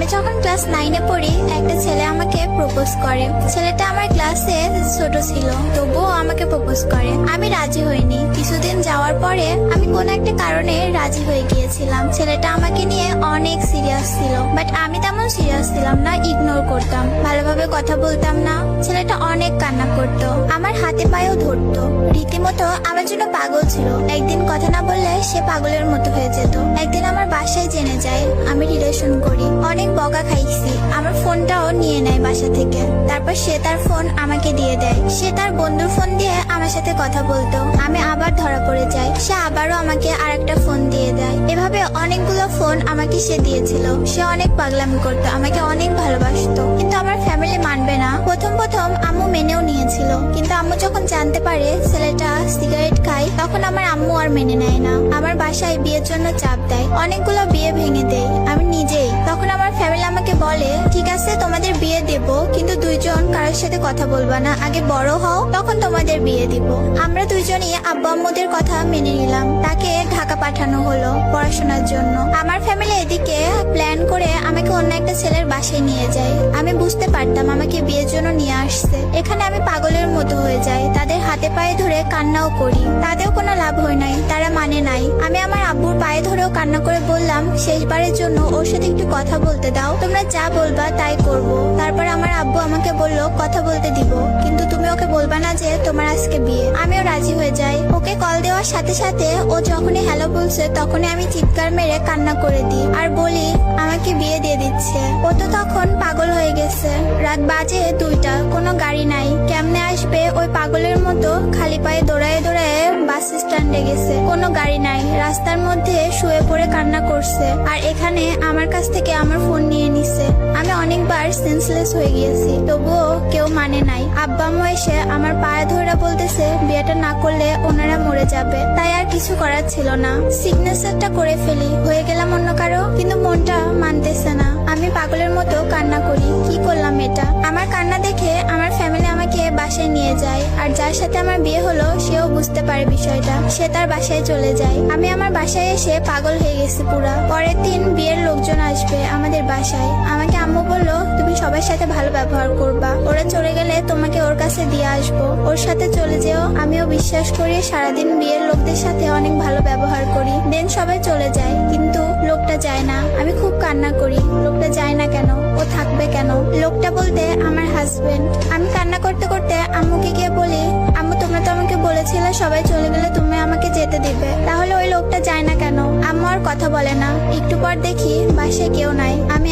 আমি যখন ক্লাস 9-এ পড়ি, একটা ছেলে আমাকে প্রপোজ করে। ছেলেটা আমার ক্লাসে ছোট ছিল, তবুও আমাকে প্রপোজ করে। আমি রাজি হইনি। কিছুদিন যাওয়ার পরে আমি কোন একটা কারণে রাজি হয়ে গিয়েছিলাম। ছেলেটা আমাকে নিয়ে অনেক সিরিয়াস ছিল, বাট আমি তেমন সিরিয়াস ছিলাম না, ইগনোর করতাম, ভালোভাবে কথা বলতাম না। ছেলেটা অনেক কান্না করতো, আমার হাতে পায়েও ধরতো, রীতিমতো আমার জন্য পাগল ছিল। একদিন কথা না বললে সে পাগলের মতো হয়ে যেত। একদিন আমার বাসায় জেনে যায় আমি রিলেশন করি। অনেক বকা খাইছি, আমার ফোনটাও নিয়ে নেয় বাসা থেকে। তারপর সে তার ফোন আমাকে দিয়ে দেয়। সে তার বন্ধুর ফোন দিয়ে আমার সাথে কথা বলতো। আমি আবার ধরা পড়ে যাই, সে আবারও আমাকে আরেকটা ফোন দিয়ে দেয়। এভাবে অনেকগুলো ফোন আমাকে সে দিয়েছিল। সে অনেক পাগলামি করতো, আমাকে অনেক ভালোবাসতো, কিন্তু আমার ফ্যামিলি মানবে না। প্রথম প্রথম আম্মু মেনেও নিয়েছিল, কিন্তু আম্মু যখন জানতে পারে ছেলেটা সিগারেট খায়, তখন আমার আম্মু আর মেনে নেয় না। আমার বাসায় বিয়ের জন্য চাপ দেয়, অনেকগুলো বিয়ে ভেঙে দেয় আমি নিজেই। তখন আমার ফ্যামিলি আমাকে বলে, ঠিক আছে তোমাদের বিয়ে দেব, কিন্তু দুইজন কারোর সাথে কথা বলবা না, আগে বড় হও, তখন তোমাদের বিয়ে দিব। আমরা দুইজনই আব্বু আম্মুদের কথা মেনে নিলাম। তাকে ঢাকা পাঠানো হলো পড়াশোনার জন্য। আমার ফ্যামিলি এদিকে প্ল্যান করে আমাকে অন্য একটা ছেলের বাসায় নিয়ে যায়। আমি বুঝতে পারতাম আমাকে বিয়ের জন্য নিয়ে আসছে। এখানে আমি পাগলের মতো হয়ে যাই, তাদের হাতে পায়ে ধরে কান্নাও করি। তাতেও কোনো লাভ হয় নাই, তারা মানে নাই। আমি আমার আব্বুর পায়ে ধরেও কান্না করে বললাম, শেষবারের জন্য ওর সাথে একটু কথা বলতে দাও, তোমরা যা বলবা তাই করব। তারপর আমার আব্বু আমাকে বললো কথা বলতে দিব, কিন্তু তুমি ওকে বলবা না যে তোমার আজকে বিয়ে। আমিও রাজি হয়ে যাই। ওকে কল দেওয়ার সাথে সাথে ও যখনই হ্যালো বলছে, তখনই আমি চিৎকার মেরে কান্না করে দিই আর বলি আমাকে বিয়ে দিয়ে দিচ্ছে। ও তো তখন পাগল হয়ে গেছে। রাত বাজে 2টা, কোনো গাড়ি নাই, কেমনে আসবে? ওই পাগলের মতো খালি পায়ে দৌড়ায় দৌড়ায় বাস স্ট্যান্ডে গেছে, কোনো গাড়ি নাই, রাস্তার মধ্যে শুয়ে পড়ে কান্না করছে। আর এখানে আমার কাছ থেকে আমার ফোন নিয়ে নিছে। আমি অনেকবার সেন্সলেস হয়ে গিয়েছি, তবুও কেউ মানে নাই। আব্বা আম্মু এসে আমার পায়ে ধরে বলতেছে বিয়েটা না করলে ওনারা মরে যাবে। তাই আর কিছু করার ছিল না, সিগনেচারটা করে ফেলি, হয়ে গেলাম অন্য কারো। কিন্তু মনটা মানতেছে না, আমি পাগলের মতো কান্না করি। কি করলাম এটা? আমার কান্না দেখে আমার ফ্যামিলি আমাকে বাসায় নিয়ে যায়। আর যার সাথে আমার বিয়ে হলো সেও বুঝতে পারে বিষয়টা, সে তার বাসায় চলে যায়। আমি আমার বাসায় এসে পাগল হয়ে গেছি পুরা। পরের দিন বিয়ের লোকজন আসবে আমাদের বাসায়। আমাকে আম্মু বললো তুমি সবার সাথে ভালো ব্যবহার করবা, ওরা চলে গেলে তোমাকে ওর কাছে দিয়ে আসবো, ওর সাথে চলে যেও। আমিও বিশ্বাস করি, সারাদিন বিয়ের লোকদের সাথে অনেক ভালো ব্যবহার করি। দেন সবাই চলে যায়, কিন্তু লোকটা যায় না। আমি খুব কান্না করি, লোকটা যায় না কেন, ও থাকবে কেন? লোকটা বলতে আমার হাজবেন্ড। আমি কান্না করতে করতে আম্মুকে গিয়ে বলি, আম্মু তোমরা তো আমাকে বলেছিলে সবাই চলে গেলে তুমি আমাকে যেতে দিবে, তাহলে ওই লোকটা যায় না কেন? আম্মু আর কথা বলে না। একটু পর দেখি বাসায় কেউ নাই। আমি